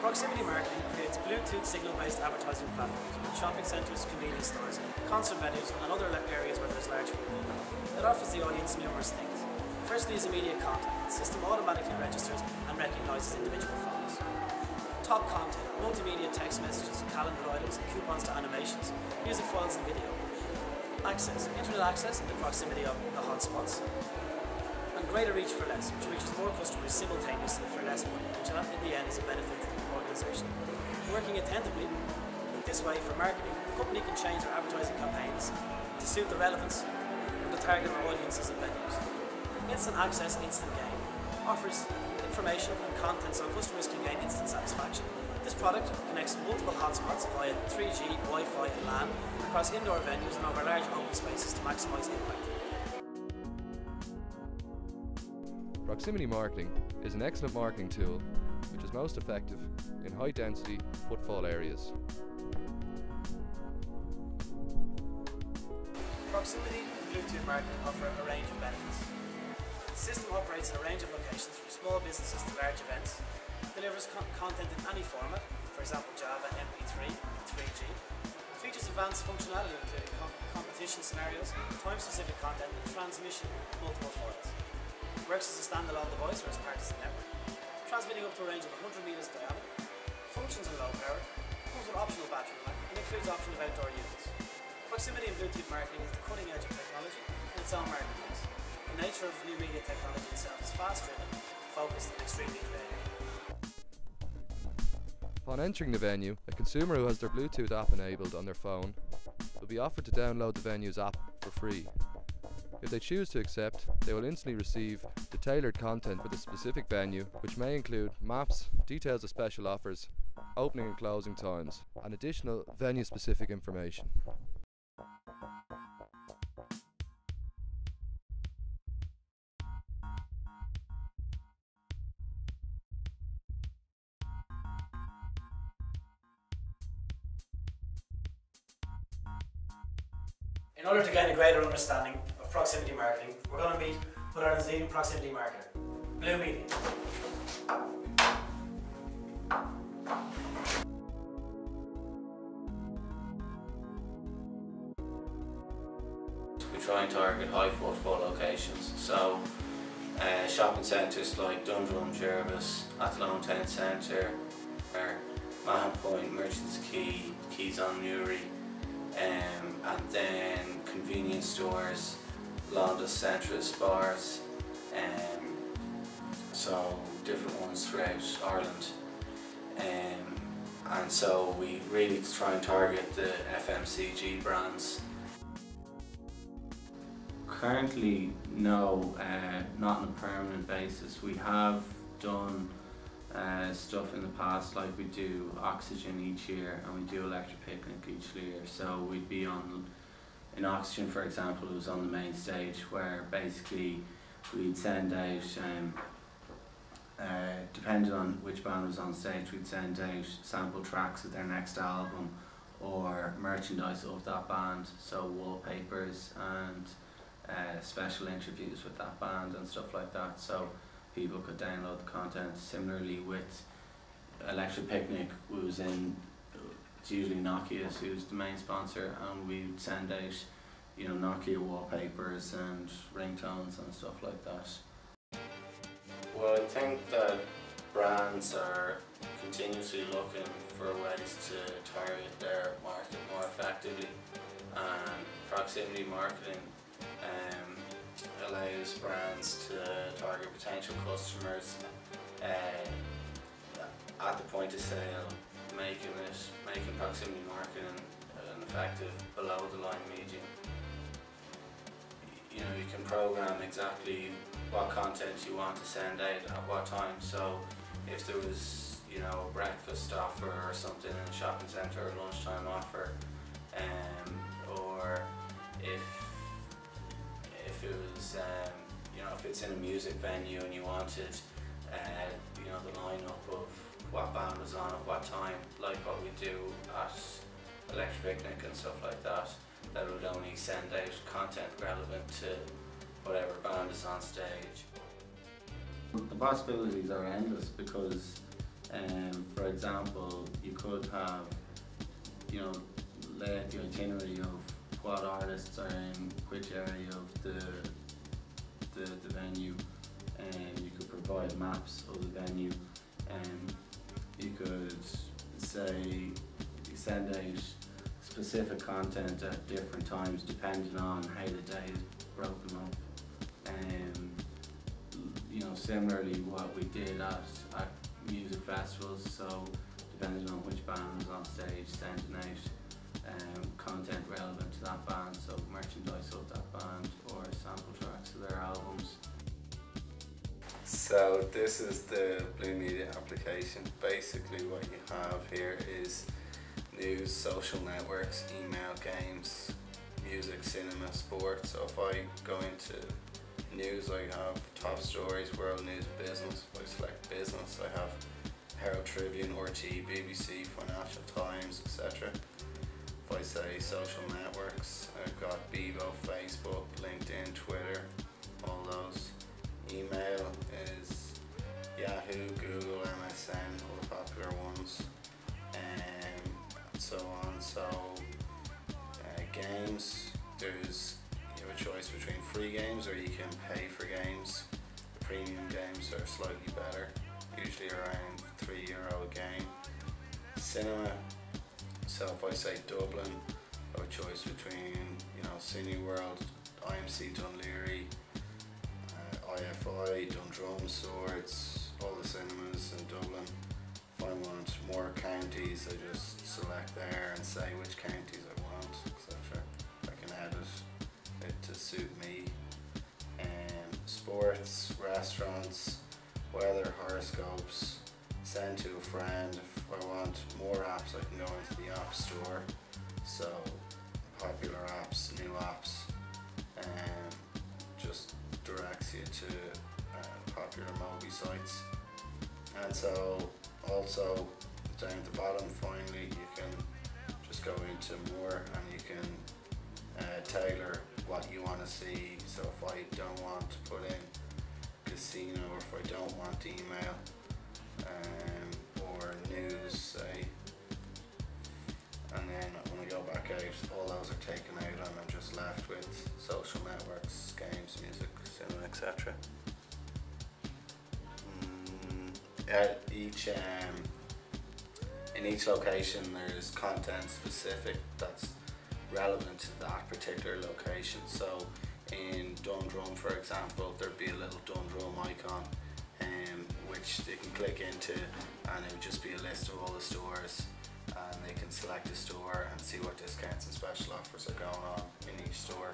Proximity marketing creates Bluetooth signal-based advertising platforms in shopping centres, convenience stores, concert venues and other areas where there's large footfall. It offers the audience numerous things. Firstly is immediate content. The system automatically registers and recognises individual phones. Top content, multimedia text messages, calendar items, coupons to animations, music files and video. Access, internet access in the proximity of the hotspots. And greater reach for less, which reaches more customers simultaneously for less money, which in the end is a benefit to the organisation. Working attentively this way for marketing, the company can change their advertising campaigns to suit the relevance of the target audiences and venues. Instant access, instant gain. Offers information and content so customers can gain instant satisfaction. This product connects multiple hotspots via 3G, Wi-Fi and LAN across indoor venues and over large open spaces to maximise impact. Proximity marketing is an excellent marketing tool which is most effective in high density footfall areas. Proximity and Bluetooth marketing offer a range of benefits. The system operates in a range of locations from small businesses to large events, delivers content in any format, for example Java, MP3, 3G, features advanced functionality including competition scenarios, time-specific content and transmission of multiple files. Works as a standalone device or as part of the network, transmitting up to a range of 100 meters diameter, functions in low power, comes with optional battery life and includes option of outdoor units. Proximity and Bluetooth marketing is the cutting edge of technology in its own marketplace. The nature of new media technology itself is fast-driven, focused and extremely creative. Upon entering the venue, a consumer who has their Bluetooth app enabled on their phone will be offered to download the venue's app for free. If they choose to accept, they will instantly receive the tailored content for the specific venue, which may include maps, details of special offers, opening and closing times, and additional venue-specific information. In order to gain a greater understanding of proximity marketing, we're going to meet with our leading proximity marketer, Blue Media. We try and target high footfall locations, so shopping centres like Dundrum, Jervis, Athlone Town Centre, Mahon Point, Merchants Quay, Quays on Newry, and then convenience stores, Londis, Centris, bars, so different ones throughout Ireland. And so we really try and target the FMCG brands. Currently, no, not on a permanent basis. We have done stuff in the past, like we do Oxygen each year and we do Electric Picnic each year. So we'd be on, in Oxygen for example, it was on the main stage where basically we'd send out, depending on which band was on stage, we'd send out sample tracks of their next album or merchandise of that band, so wallpapers and special interviews with that band and stuff like that, so people could download the content. Similarly with Electric Picnic, it's usually Nokia who's the main sponsor, and we'd send out, you know, Nokia wallpapers and ringtones and stuff like that. Well, I think that brands are continuously looking for ways to target their market more effectively, and proximity marketing allows brands to target potential customers at the point of sale, making proximity marketing an effective below the line medium. You know, you can program exactly what content you want to send out at what time. So if there was, you know, a breakfast offer or something in a shopping centre, or lunchtime offer, or if it was, you know, if it's in a music venue and you wanted, you know, the lineup of what band was on at what time, like what we do at Electric Picnic and stuff like that, that would only send out content relevant to whatever band is on stage. The possibilities are endless because For example, you could have, lay out the itinerary of what artists are in which area of the venue, and you could provide maps of the venue, and you could say send out specific content at different times depending on how the day is broken up. Similarly what we did at music festivals, so depending on which band was on stage, sending out content relevant to that band, so merchandise of that band or sample tracks of their albums. So this is the Blue Media application. Basically what you have here is news, social networks, email, games, music, cinema, sports. So if I go into news, I have top stories, world news, business. If I select business, I have Herald Tribune, RT, BBC, Financial Times, etc. If I say social networks, I've got Bebo, Facebook, LinkedIn, Twitter, all those. Email is Yahoo, Google, MSN, all the popular ones, and so on. So games, you have a choice between free games or you can pay for games. The premium games are slightly better, usually around €3 a game. Cinema, so if I say Dublin, I have a choice between Cineworld, IMC Dunleary, IFI, Dundrum, Swords, all the cinemas in Dublin. If I want more counties, I just select there and say which counties I want, etc. I can edit it to suit me. Sports, restaurants, weather, horoscopes, send to a friend. If I want more apps, I can go into the App Store. So popular apps, new apps, and just directs you to popular Mobi sites. And so also down at the bottom, finally, you can just go into more and you can tailor what you want to see. So if I don't want to put in casino, or if I don't want email or news, say, and then when I go back out, all those are taken out and I'm just left with social networks, games, music, cinema, etc. In each location there's content specific that's relevant to that particular location. So in Dundrum, for example, there'd be a little Dundrum icon which they can click into, and it would just be a list of all the stores, and they can select a store and see what discounts and special offers are going on in each store.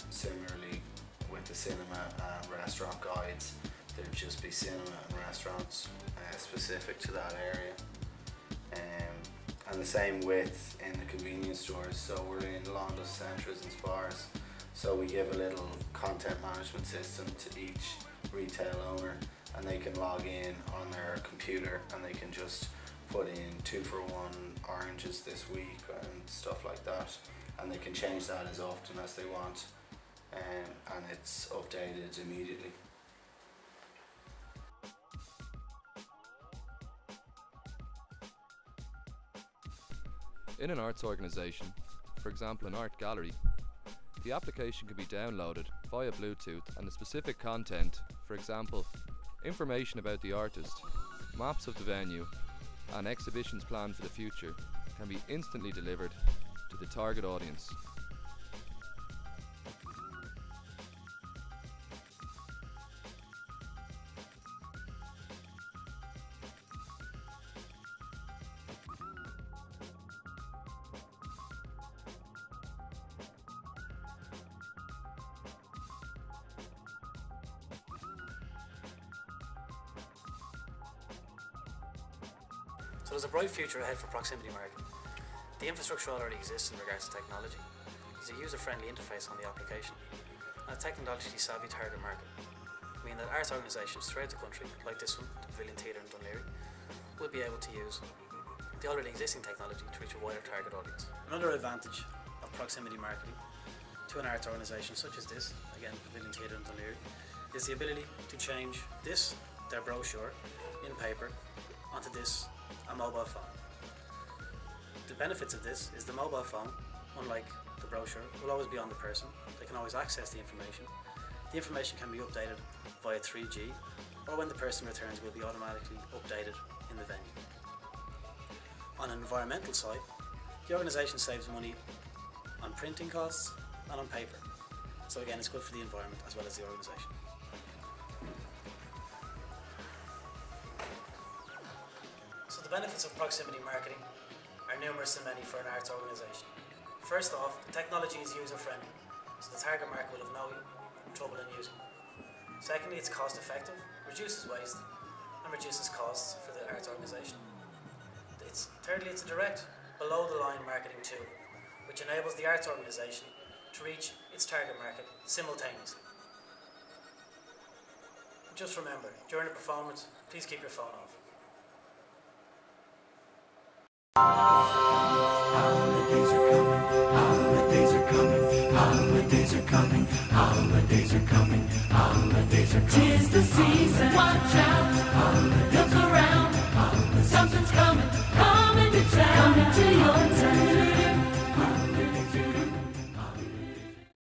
Similarly with the cinema and restaurant guides, there'd just be cinema and restaurants specific to that area. And the same with in the convenience stores. So we're in Londis, Centras and Spars, so we give a little content management system to each retail owner, and they can log in on their computer and they can just put in 2-for-1 oranges this week and stuff like that, and they can change that as often as they want, and it's updated immediately. In an arts organisation, for example an art gallery, the application can be downloaded via Bluetooth, and the specific content, for example information about the artist, maps of the venue and exhibitions planned for the future, can be instantly delivered to the target audience. So there's a bright future ahead for proximity marketing. The infrastructure already exists in regards to technology. There's a user-friendly interface on the application, and a technologically savvy target market, meaning that arts organisations throughout the country, like this one, the Pavilion Theatre in Dunleary, will be able to use the already existing technology to reach a wider target audience. Another advantage of proximity marketing to an arts organisation such as this, again Pavilion Theatre in Dunleary, is the ability to change this, their brochure, in paper, onto this, a mobile phone. The benefits of this is the mobile phone, unlike the brochure, will always be on the person. They can always access the information. The information can be updated via 3G, or when the person returns will be automatically updated in the venue. On an environmental side, the organisation saves money on printing costs and on paper. So again, it's good for the environment as well as the organisation. So the benefits of proximity marketing are numerous and many for an arts organisation. First off, the technology is user-friendly, so the target market will have no trouble in using it. Secondly, it's cost-effective, reduces waste, and reduces costs for the arts organisation. Thirdly, it's a direct, below-the-line marketing tool, which enables the arts organisation to reach its target market simultaneously. Just remember, during a performance, please keep your phone off.